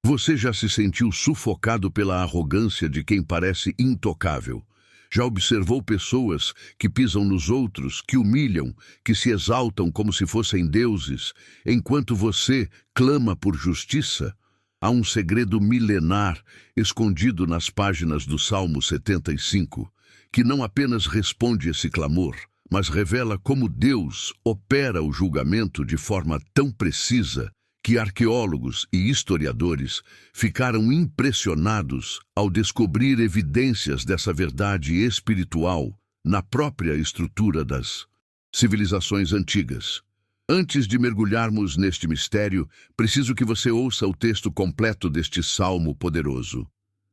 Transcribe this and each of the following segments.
Você já se sentiu sufocado pela arrogância de quem parece intocável? Já observou pessoas que pisam nos outros, que humilham, que se exaltam como se fossem deuses, enquanto você clama por justiça? Há um segredo milenar escondido nas páginas do Salmo 75, que não apenas responde esse clamor, mas revela como Deus opera o julgamento de forma tão precisa que arqueólogos e historiadores ficaram impressionados ao descobrir evidências dessa verdade espiritual na própria estrutura das civilizações antigas. Antes de mergulharmos neste mistério, preciso que você ouça o texto completo deste salmo poderoso.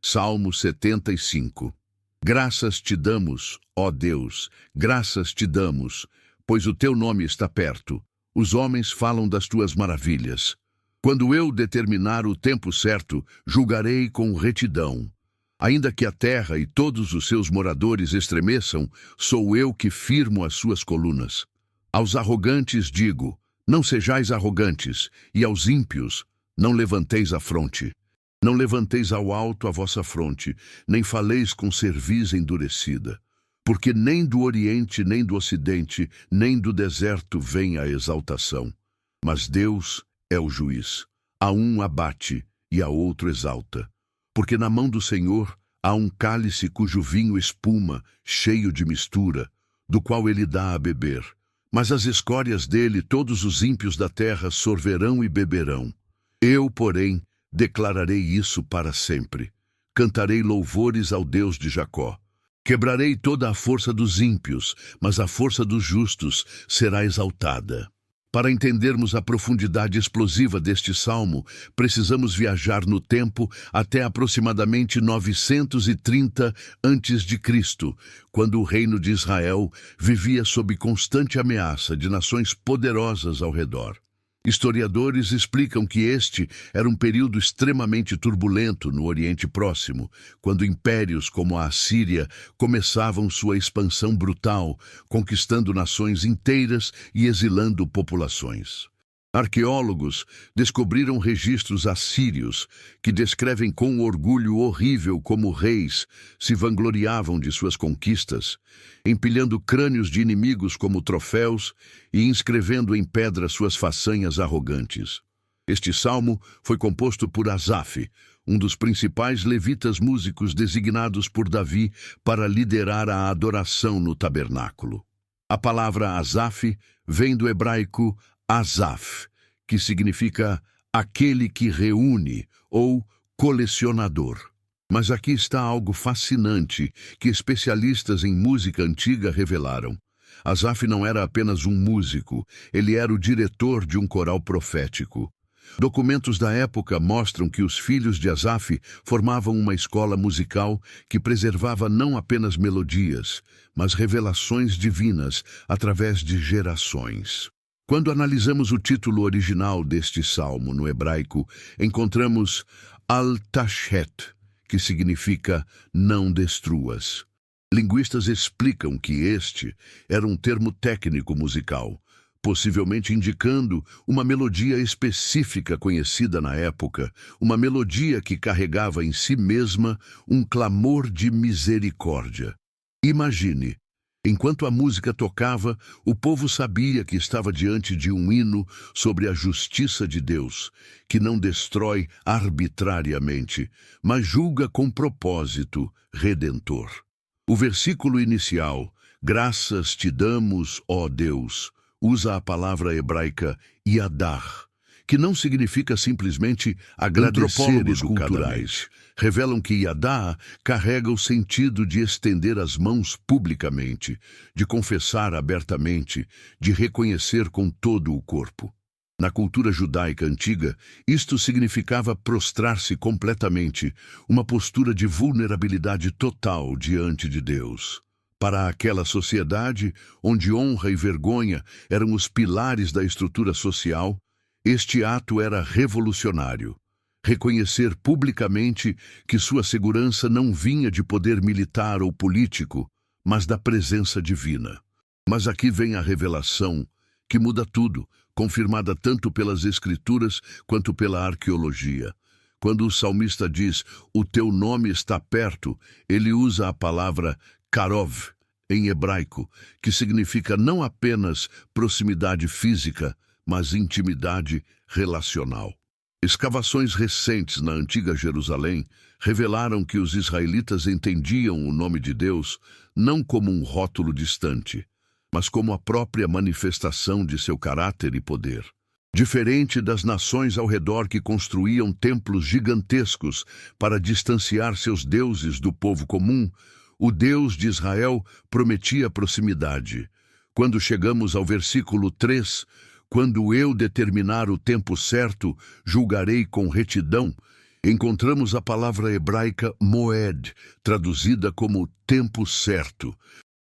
Salmo 75. Graças te damos, ó Deus, graças te damos, pois o teu nome está perto. Os homens falam das tuas maravilhas. Quando eu determinar o tempo certo, julgarei com retidão. Ainda que a terra e todos os seus moradores estremeçam, sou eu que firmo as suas colunas. Aos arrogantes digo, não sejais arrogantes, e aos ímpios, não levanteis a fronte. Não levanteis ao alto a vossa fronte, nem faleis com cerviz endurecida. Porque nem do Oriente, nem do Ocidente, nem do deserto vem a exaltação. Mas Deus é o juiz. A um abate e a outro exalta. Porque na mão do Senhor há um cálice cujo vinho espuma, cheio de mistura, do qual ele dá a beber. Mas as escórias dele todos os ímpios da terra sorverão e beberão. Eu, porém, declararei isso para sempre. Cantarei louvores ao Deus de Jacó. Quebrarei toda a força dos ímpios, mas a força dos justos será exaltada. Para entendermos a profundidade explosiva deste salmo, precisamos viajar no tempo até aproximadamente 930 a.C., quando o reino de Israel vivia sob constante ameaça de nações poderosas ao redor. Historiadores explicam que este era um período extremamente turbulento no Oriente Próximo, quando impérios como a Assíria começavam sua expansão brutal, conquistando nações inteiras e exilando populações. Arqueólogos descobriram registros assírios que descrevem com orgulho horrível como reis se vangloriavam de suas conquistas, empilhando crânios de inimigos como troféus e inscrevendo em pedra suas façanhas arrogantes. Este salmo foi composto por Asaf, um dos principais levitas músicos designados por Davi para liderar a adoração no tabernáculo. A palavra Asaf vem do hebraico Asaf, que significa aquele que reúne ou colecionador. Mas aqui está algo fascinante que especialistas em música antiga revelaram. Asaf não era apenas um músico, ele era o diretor de um coral profético. Documentos da época mostram que os filhos de Asaf formavam uma escola musical que preservava não apenas melodias, mas revelações divinas através de gerações. Quando analisamos o título original deste salmo no hebraico, encontramos Al-Tashet, que significa não destruas. Linguistas explicam que este era um termo técnico musical, possivelmente indicando uma melodia específica conhecida na época, uma melodia que carregava em si mesma um clamor de misericórdia. Imagine, enquanto a música tocava, o povo sabia que estava diante de um hino sobre a justiça de Deus, que não destrói arbitrariamente, mas julga com propósito redentor. O versículo inicial, graças te damos, ó Deus, usa a palavra hebraica yadar, que não significa simplesmente agradecer. Antropólogos culturais revelam que yadar carrega o sentido de estender as mãos publicamente, de confessar abertamente, de reconhecer com todo o corpo. Na cultura judaica antiga, isto significava prostrar-se completamente, uma postura de vulnerabilidade total diante de Deus. Para aquela sociedade, onde honra e vergonha eram os pilares da estrutura social, este ato era revolucionário. Reconhecer publicamente que sua segurança não vinha de poder militar ou político, mas da presença divina. Mas aqui vem a revelação, que muda tudo, confirmada tanto pelas Escrituras quanto pela arqueologia. Quando o salmista diz, o teu nome está perto, ele usa a palavra karov, em hebraico, que significa não apenas proximidade física, mas intimidade relacional. Escavações recentes na antiga Jerusalém revelaram que os israelitas entendiam o nome de Deus não como um rótulo distante, mas como a própria manifestação de seu caráter e poder. Diferente das nações ao redor que construíam templos gigantescos para distanciar seus deuses do povo comum, o Deus de Israel prometia proximidade. Quando chegamos ao versículo 3, quando eu determinar o tempo certo, julgarei com retidão, encontramos a palavra hebraica moed, traduzida como tempo certo.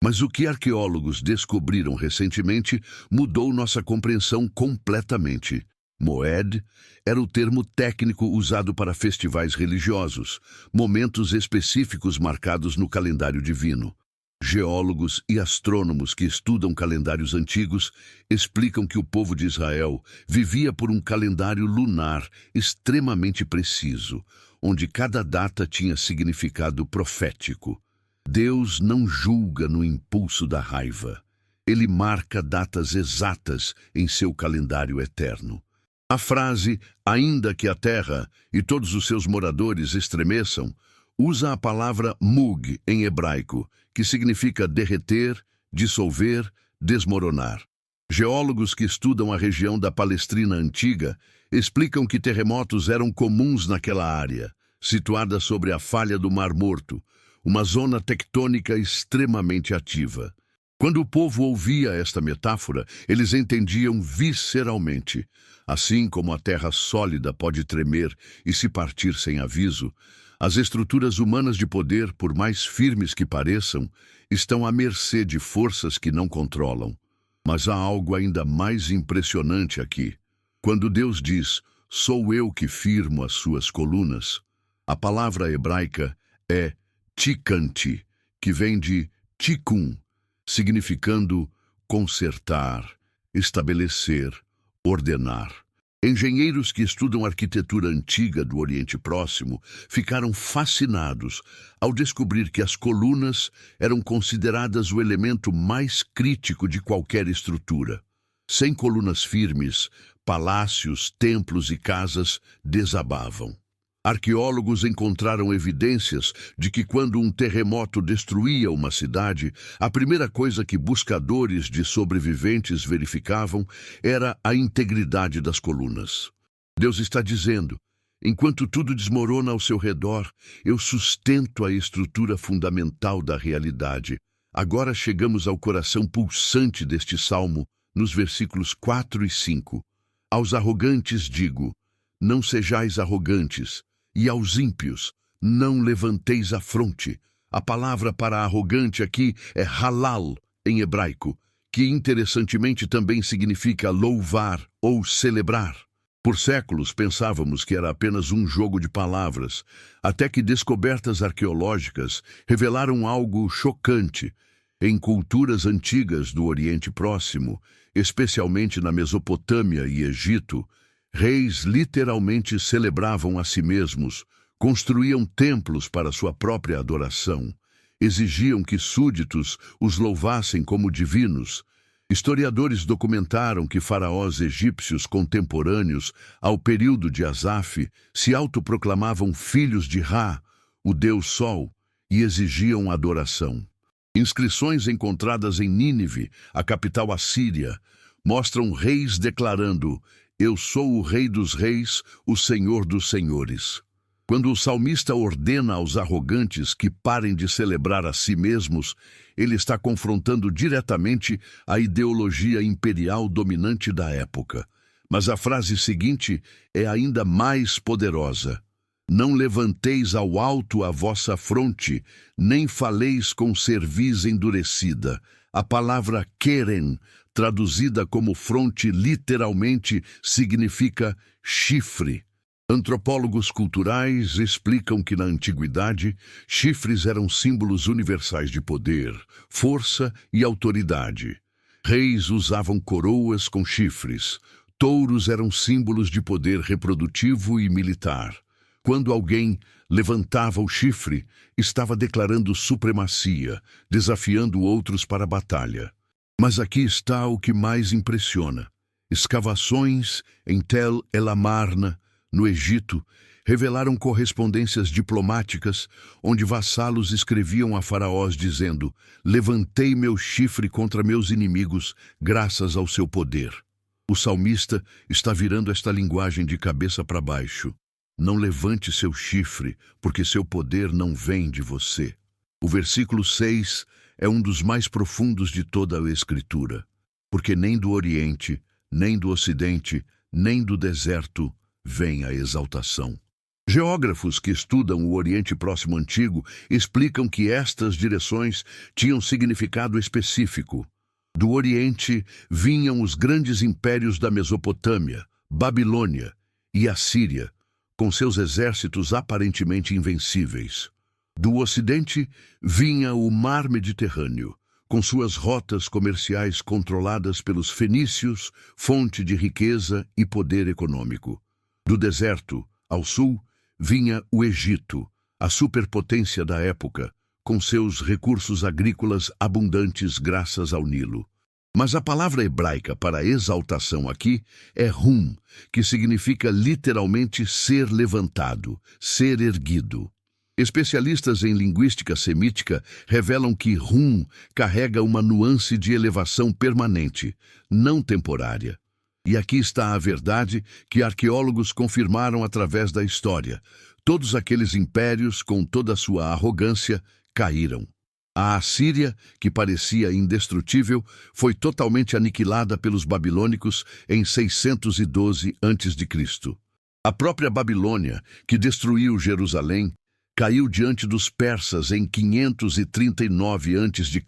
Mas o que arqueólogos descobriram recentemente mudou nossa compreensão completamente. Moed era o termo técnico usado para festivais religiosos, momentos específicos marcados no calendário divino. Geólogos e astrônomos que estudam calendários antigos explicam que o povo de Israel vivia por um calendário lunar extremamente preciso, onde cada data tinha significado profético. Deus não julga no impulso da raiva. Ele marca datas exatas em seu calendário eterno. A frase, ainda que a terra e todos os seus moradores estremeçam, usa a palavra mug em hebraico, que significa derreter, dissolver, desmoronar. Geólogos que estudam a região da Palestrina antiga explicam que terremotos eram comuns naquela área, situada sobre a falha do Mar Morto, uma zona tectônica extremamente ativa. Quando o povo ouvia esta metáfora, eles entendiam visceralmente. Assim como a terra sólida pode tremer e se partir sem aviso, as estruturas humanas de poder, por mais firmes que pareçam, estão à mercê de forças que não controlam. Mas há algo ainda mais impressionante aqui. Quando Deus diz, sou eu que firmo as suas colunas, a palavra hebraica é tikanti, que vem de tikkun, significando consertar, estabelecer, ordenar. Engenheiros que estudam arquitetura antiga do Oriente Próximo ficaram fascinados ao descobrir que as colunas eram consideradas o elemento mais crítico de qualquer estrutura. Sem colunas firmes, palácios, templos e casas desabavam. Arqueólogos encontraram evidências de que quando um terremoto destruía uma cidade, a primeira coisa que buscadores de sobreviventes verificavam era a integridade das colunas. Deus está dizendo, enquanto tudo desmorona ao seu redor, eu sustento a estrutura fundamental da realidade. Agora chegamos ao coração pulsante deste salmo, nos versículos 4 e 5. Aos arrogantes digo, não sejais arrogantes, e aos ímpios, não levanteis a fronte. A palavra para arrogante aqui é halal, em hebraico, que interessantemente também significa louvar ou celebrar. Por séculos pensávamos que era apenas um jogo de palavras, até que descobertas arqueológicas revelaram algo chocante. Em culturas antigas do Oriente Próximo, especialmente na Mesopotâmia e Egito, reis literalmente celebravam a si mesmos, construíam templos para sua própria adoração, exigiam que súditos os louvassem como divinos. Historiadores documentaram que faraós egípcios contemporâneos ao período de Asaf se autoproclamavam filhos de Ra, o deus Sol, e exigiam adoração. Inscrições encontradas em Nínive, a capital assíria, mostram reis declarando: eu sou o Rei dos Reis, o Senhor dos Senhores. Quando o salmista ordena aos arrogantes que parem de celebrar a si mesmos, ele está confrontando diretamente a ideologia imperial dominante da época. Mas a frase seguinte é ainda mais poderosa. Não levanteis ao alto a vossa fronte, nem faleis com cerviz endurecida. A palavra keren, traduzida como fronte literalmente, significa chifre. Antropólogos culturais explicam que na antiguidade, chifres eram símbolos universais de poder, força e autoridade. Reis usavam coroas com chifres. Touros eram símbolos de poder reprodutivo e militar. Quando alguém levantava o chifre, estava declarando supremacia, desafiando outros para a batalha. Mas aqui está o que mais impressiona. Escavações em Tel El Amarna, no Egito, revelaram correspondências diplomáticas onde vassalos escreviam a faraós dizendo: "Levantei meu chifre contra meus inimigos graças ao seu poder." O salmista está virando esta linguagem de cabeça para baixo. Não levante seu chifre, porque seu poder não vem de você. O versículo 6 é um dos mais profundos de toda a Escritura. Porque nem do Oriente, nem do Ocidente, nem do deserto vem a exaltação. Geógrafos que estudam o Oriente Próximo Antigo explicam que estas direções tinham significado específico. Do Oriente vinham os grandes impérios da Mesopotâmia, Babilônia e Assíria, com seus exércitos aparentemente invencíveis. Do Ocidente vinha o Mar Mediterrâneo, com suas rotas comerciais controladas pelos fenícios, fonte de riqueza e poder econômico. Do deserto, ao sul, vinha o Egito, a superpotência da época, com seus recursos agrícolas abundantes graças ao Nilo. Mas a palavra hebraica para exaltação aqui é rum, que significa literalmente ser levantado, ser erguido. Especialistas em linguística semítica revelam que rum carrega uma nuance de elevação permanente, não temporária. E aqui está a verdade que arqueólogos confirmaram através da história. Todos aqueles impérios, com toda a sua arrogância, caíram. A Assíria, que parecia indestrutível, foi totalmente aniquilada pelos babilônicos em 612 a.C. A própria Babilônia, que destruiu Jerusalém, caiu diante dos persas em 539 a.C.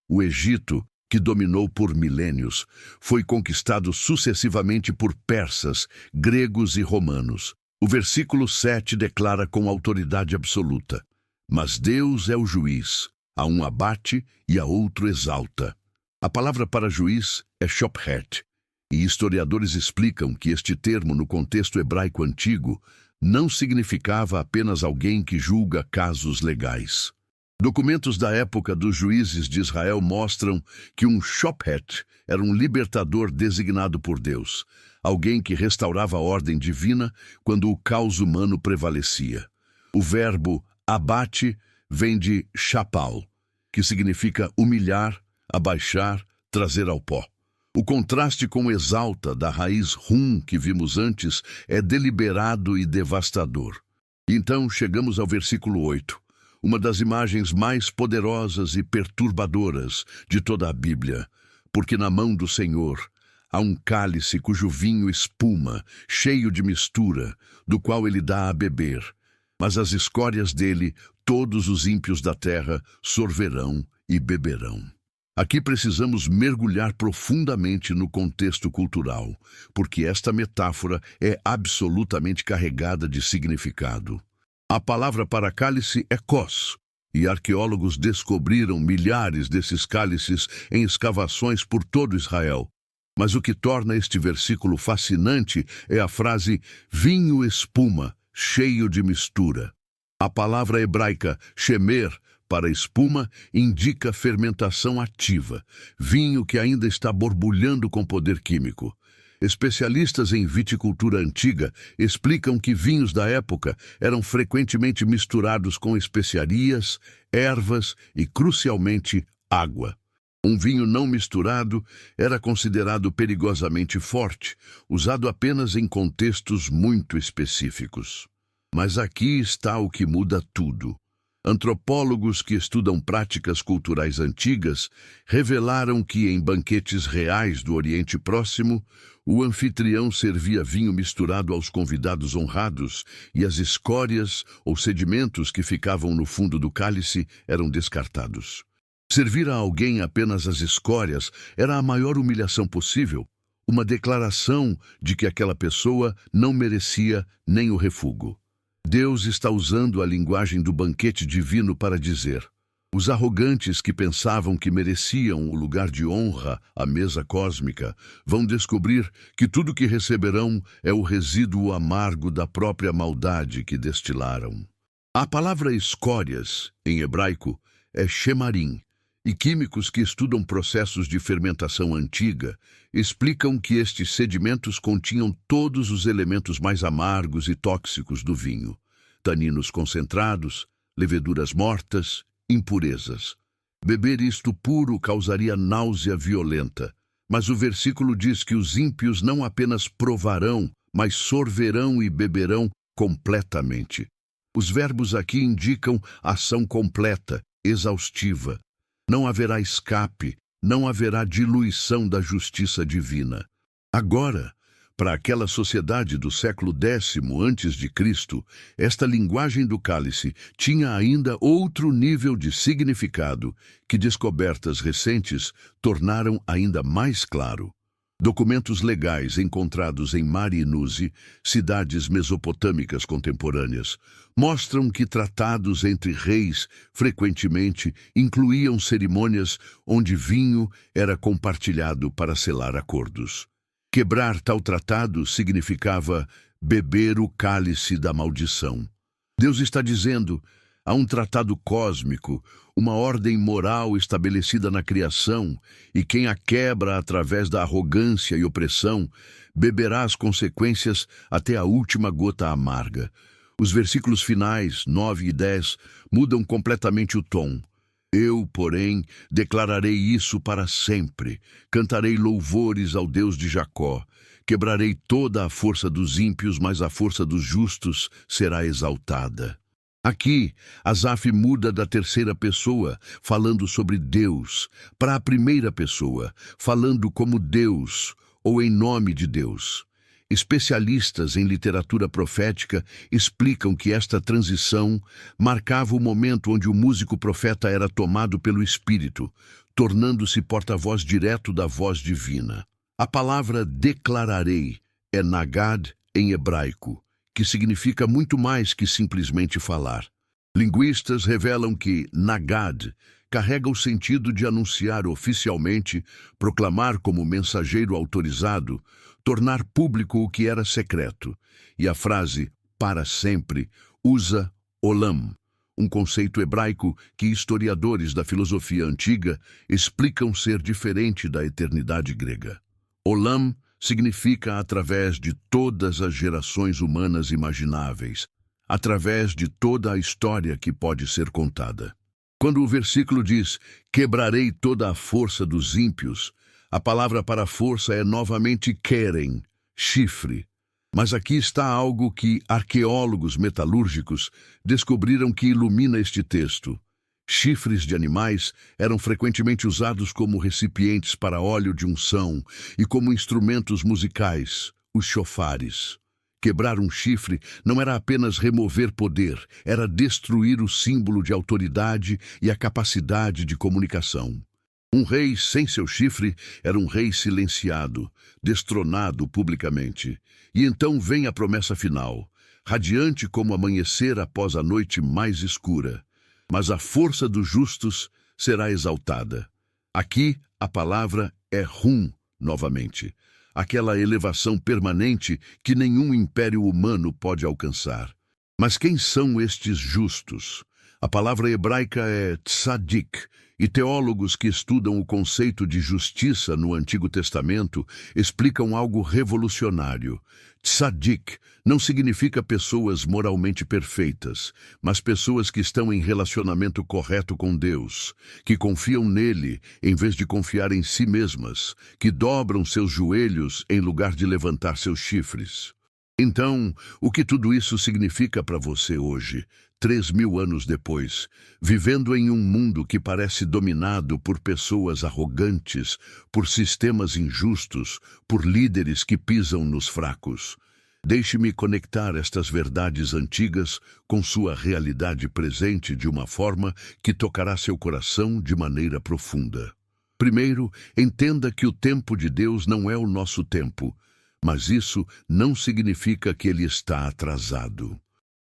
O Egito, que dominou por milênios, foi conquistado sucessivamente por persas, gregos e romanos. O versículo 7 declara com autoridade absoluta: "Mas Deus é o juiz, a um abate e a outro exalta." A palavra para juiz é shophet, e historiadores explicam que este termo no contexto hebraico antigo não significava apenas alguém que julga casos legais. Documentos da época dos juízes de Israel mostram que um shophet era um libertador designado por Deus, alguém que restaurava a ordem divina quando o caos humano prevalecia. O verbo abate vem de shapal, que significa humilhar, abaixar, trazer ao pó. O contraste com exalta da raiz rum que vimos antes é deliberado e devastador. Então chegamos ao versículo 8. Uma das imagens mais poderosas e perturbadoras de toda a Bíblia, porque na mão do Senhor há um cálice cujo vinho espuma, cheio de mistura, do qual ele dá a beber, mas as escórias dele todos os ímpios da terra sorverão e beberão. Aqui precisamos mergulhar profundamente no contexto cultural, porque esta metáfora é absolutamente carregada de significado. A palavra para cálice é kos, e arqueólogos descobriram milhares desses cálices em escavações por todo Israel. Mas o que torna este versículo fascinante é a frase vinho espuma, cheio de mistura. A palavra hebraica shemer, para espuma, indica fermentação ativa, vinho que ainda está borbulhando com poder químico. Especialistas em viticultura antiga explicam que vinhos da época eram frequentemente misturados com especiarias, ervas e, crucialmente, água. Um vinho não misturado era considerado perigosamente forte, usado apenas em contextos muito específicos. Mas aqui está o que muda tudo. Antropólogos que estudam práticas culturais antigas revelaram que, em banquetes reais do Oriente Próximo, o anfitrião servia vinho misturado aos convidados honrados e as escórias ou sedimentos que ficavam no fundo do cálice eram descartados. Servir a alguém apenas as escórias era a maior humilhação possível, uma declaração de que aquela pessoa não merecia nem o refúgio. Deus está usando a linguagem do banquete divino para dizer: Os arrogantes que pensavam que mereciam o lugar de honra à mesa cósmica vão descobrir que tudo que receberão é o resíduo amargo da própria maldade que destilaram. A palavra escórias, em hebraico, é shemarim, e químicos que estudam processos de fermentação antiga explicam que estes sedimentos continham todos os elementos mais amargos e tóxicos do vinho: taninos concentrados, leveduras mortas, impurezas. Beber isto puro causaria náusea violenta, mas o versículo diz que os ímpios não apenas provarão, mas sorverão e beberão completamente. Os verbos aqui indicam ação completa, exaustiva. Não haverá escape, não haverá diluição da justiça divina. Agora, para aquela sociedade do século X antes de Cristo, esta linguagem do cálice tinha ainda outro nível de significado que descobertas recentes tornaram ainda mais claro. Documentos legais encontrados em Marinuzi, cidades mesopotâmicas contemporâneas, mostram que tratados entre reis frequentemente incluíam cerimônias onde vinho era compartilhado para selar acordos. Quebrar tal tratado significava beber o cálice da maldição. Deus está dizendo: há um tratado cósmico, uma ordem moral estabelecida na criação, e quem a quebra através da arrogância e opressão beberá as consequências até a última gota amarga. Os versículos finais, 9 e 10, mudam completamente o tom. Eu, porém, declararei isso para sempre. Cantarei louvores ao Deus de Jacó. Quebrarei toda a força dos ímpios, mas a força dos justos será exaltada. Aqui, Asaf muda da terceira pessoa, falando sobre Deus, para a primeira pessoa, falando como Deus, ou em nome de Deus. Especialistas em literatura profética explicam que esta transição marcava o momento onde o músico profeta era tomado pelo Espírito, tornando-se porta-voz direto da voz divina. A palavra declararei é nagad em hebraico, que significa muito mais que simplesmente falar. Linguistas revelam que nagad carrega o sentido de anunciar oficialmente, proclamar como mensageiro autorizado, tornar público o que era secreto. E a frase para sempre usa olam, um conceito hebraico que historiadores da filosofia antiga explicam ser diferente da eternidade grega. Olam significa através de todas as gerações humanas imagináveis, através de toda a história que pode ser contada. Quando o versículo diz, quebrarei toda a força dos ímpios, a palavra para força é novamente keren, chifre. Mas aqui está algo que arqueólogos metalúrgicos descobriram que ilumina este texto. Chifres de animais eram frequentemente usados como recipientes para óleo de unção e como instrumentos musicais, os chofares. Quebrar um chifre não era apenas remover poder, era destruir o símbolo de autoridade e a capacidade de comunicação. Um rei sem seu chifre era um rei silenciado, destronado publicamente. E então vem a promessa final, radiante como amanhecer após a noite mais escura. Mas a força dos justos será exaltada. Aqui a palavra é rum, novamente. Aquela elevação permanente que nenhum império humano pode alcançar. Mas quem são estes justos? A palavra hebraica é tzadik, e teólogos que estudam o conceito de justiça no Antigo Testamento explicam algo revolucionário. Tzadik não significa pessoas moralmente perfeitas, mas pessoas que estão em relacionamento correto com Deus, que confiam nele em vez de confiar em si mesmas, que dobram seus joelhos em lugar de levantar seus chifres. Então, o que tudo isso significa para você hoje, 3.000 anos depois, vivendo em um mundo que parece dominado por pessoas arrogantes, por sistemas injustos, por líderes que pisam nos fracos? Deixe-me conectar estas verdades antigas com sua realidade presente de uma forma que tocará seu coração de maneira profunda. Primeiro, entenda que o tempo de Deus não é o nosso tempo, mas isso não significa que ele está atrasado.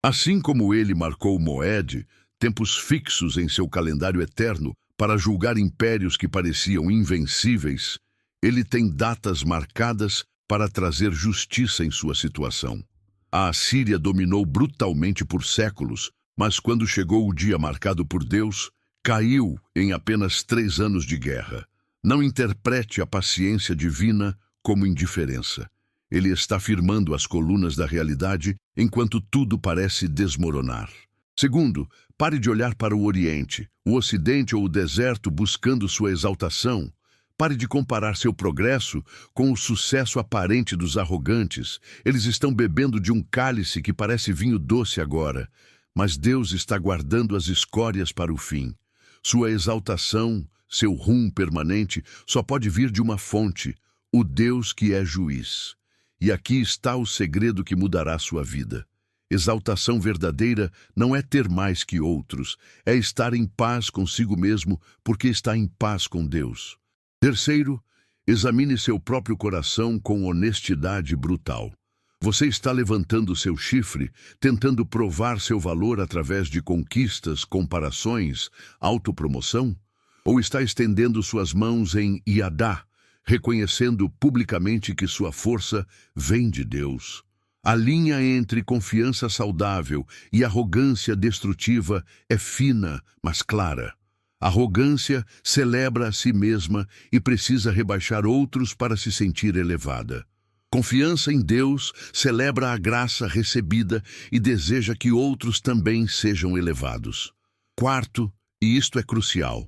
Assim como ele marcou Moed, tempos fixos em seu calendário eterno para julgar impérios que pareciam invencíveis, ele tem datas marcadas para trazer justiça em sua situação. A Assíria dominou brutalmente por séculos, mas quando chegou o dia marcado por Deus, caiu em apenas 3 anos de guerra. Não interprete a paciência divina como indiferença. Ele está firmando as colunas da realidade enquanto tudo parece desmoronar. Segundo, pare de olhar para o Oriente, o Ocidente ou o deserto buscando sua exaltação. Pare de comparar seu progresso com o sucesso aparente dos arrogantes. Eles estão bebendo de um cálice que parece vinho doce agora, mas Deus está guardando as escórias para o fim. Sua exaltação, seu rum permanente, só pode vir de uma fonte, o Deus que é juiz. E aqui está o segredo que mudará sua vida. Exaltação verdadeira não é ter mais que outros, é estar em paz consigo mesmo porque está em paz com Deus. Terceiro, examine seu próprio coração com honestidade brutal. Você está levantando seu chifre, tentando provar seu valor através de conquistas, comparações, autopromoção? Ou está estendendo suas mãos em Iadá, reconhecendo publicamente que sua força vem de Deus? A linha entre confiança saudável e arrogância destrutiva é fina, mas clara. Arrogância celebra a si mesma e precisa rebaixar outros para se sentir elevada. Confiança em Deus celebra a graça recebida e deseja que outros também sejam elevados. Quarto, e isto é crucial,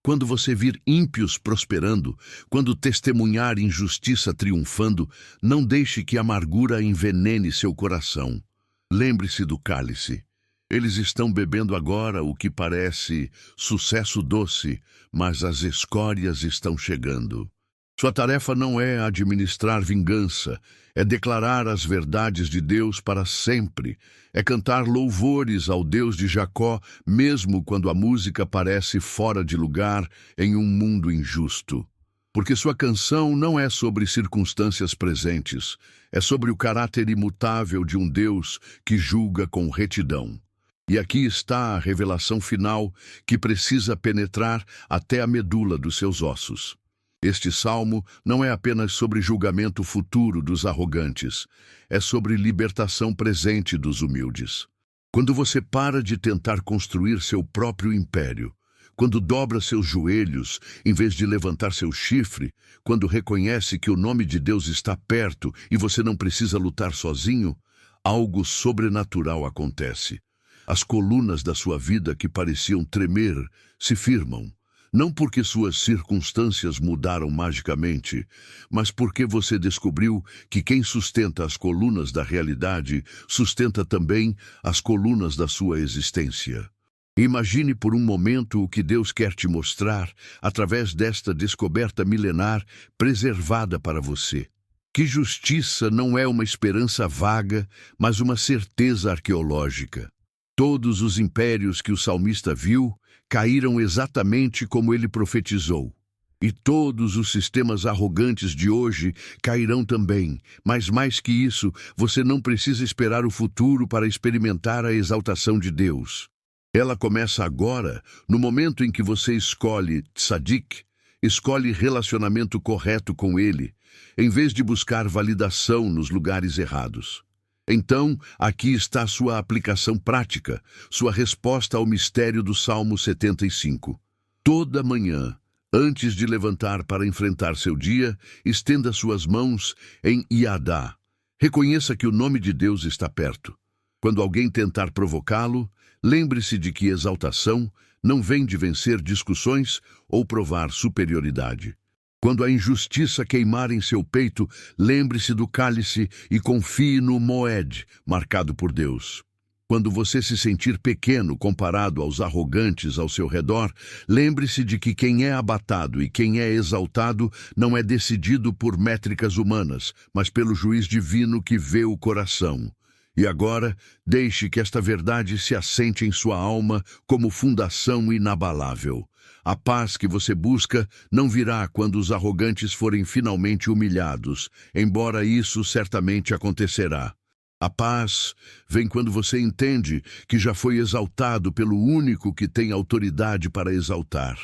quando você vir ímpios prosperando, quando testemunhar injustiça triunfando, não deixe que a amargura envenene seu coração. Lembre-se do cálice. Eles estão bebendo agora o que parece sucesso doce, mas as escórias estão chegando. Sua tarefa não é administrar vingança, é declarar as verdades de Deus para sempre, é cantar louvores ao Deus de Jacó, mesmo quando a música parece fora de lugar em um mundo injusto. Porque sua canção não é sobre circunstâncias presentes, é sobre o caráter imutável de um Deus que julga com retidão. E aqui está a revelação final que precisa penetrar até a medula dos seus ossos. Este salmo não é apenas sobre julgamento futuro dos arrogantes, é sobre libertação presente dos humildes. Quando você para de tentar construir seu próprio império, quando dobra seus joelhos em vez de levantar seu chifre, quando reconhece que o nome de Deus está perto e você não precisa lutar sozinho, algo sobrenatural acontece. As colunas da sua vida que pareciam tremer se firmam. Não porque suas circunstâncias mudaram magicamente, mas porque você descobriu que quem sustenta as colunas da realidade sustenta também as colunas da sua existência. Imagine por um momento o que Deus quer te mostrar através desta descoberta milenar preservada para você. Que justiça não é uma esperança vaga, mas uma certeza arqueológica. Todos os impérios que o salmista viu caíram exatamente como ele profetizou. E todos os sistemas arrogantes de hoje cairão também. Mas mais que isso, você não precisa esperar o futuro para experimentar a exaltação de Deus. Ela começa agora, no momento em que você escolhe tzadik, escolhe relacionamento correto com Ele, em vez de buscar validação nos lugares errados. Então, aqui está sua aplicação prática, sua resposta ao mistério do Salmo 75. Toda manhã, antes de levantar para enfrentar seu dia, estenda suas mãos em Iadá. Reconheça que o nome de Deus está perto. Quando alguém tentar provocá-lo, lembre-se de que exaltação não vem de vencer discussões ou provar superioridade. Quando a injustiça queimar em seu peito, lembre-se do cálice e confie no Moed, marcado por Deus. Quando você se sentir pequeno comparado aos arrogantes ao seu redor, lembre-se de que quem é abatado e quem é exaltado não é decidido por métricas humanas, mas pelo juiz divino que vê o coração. E agora, deixe que esta verdade se assente em sua alma como fundação inabalável. A paz que você busca não virá quando os arrogantes forem finalmente humilhados, embora isso certamente acontecerá. A paz vem quando você entende que já foi exaltado pelo único que tem autoridade para exaltar.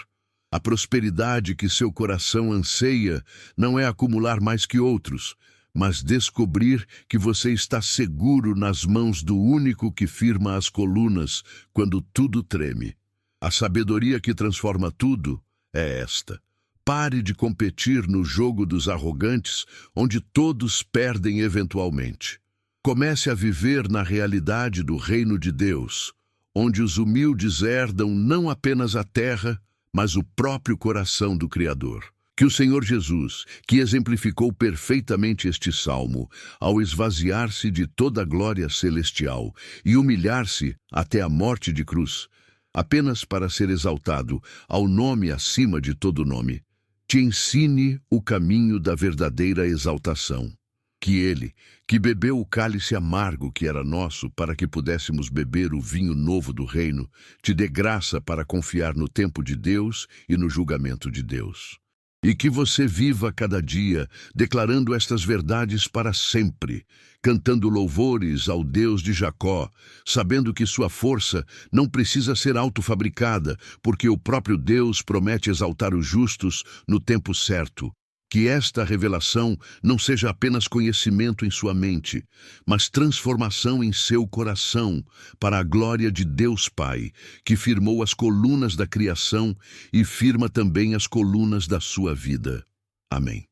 A prosperidade que seu coração anseia não é acumular mais que outros, mas descobrir que você está seguro nas mãos do único que firma as colunas quando tudo treme. A sabedoria que transforma tudo é esta. Pare de competir no jogo dos arrogantes, onde todos perdem eventualmente. Comece a viver na realidade do reino de Deus, onde os humildes herdam não apenas a terra, mas o próprio coração do Criador. Que o Senhor Jesus, que exemplificou perfeitamente este salmo, ao esvaziar-se de toda a glória celestial e humilhar-se até a morte de cruz, apenas para ser exaltado ao nome acima de todo nome, te ensine o caminho da verdadeira exaltação. Que ele, que bebeu o cálice amargo que era nosso para que pudéssemos beber o vinho novo do reino, te dê graça para confiar no tempo de Deus e no julgamento de Deus. E que você viva cada dia declarando estas verdades para sempre, cantando louvores ao Deus de Jacó, sabendo que sua força não precisa ser autofabricada, porque o próprio Deus promete exaltar os justos no tempo certo. Que esta revelação não seja apenas conhecimento em sua mente, mas transformação em seu coração, para a glória de Deus Pai, que firmou as colunas da criação e firma também as colunas da sua vida. Amém.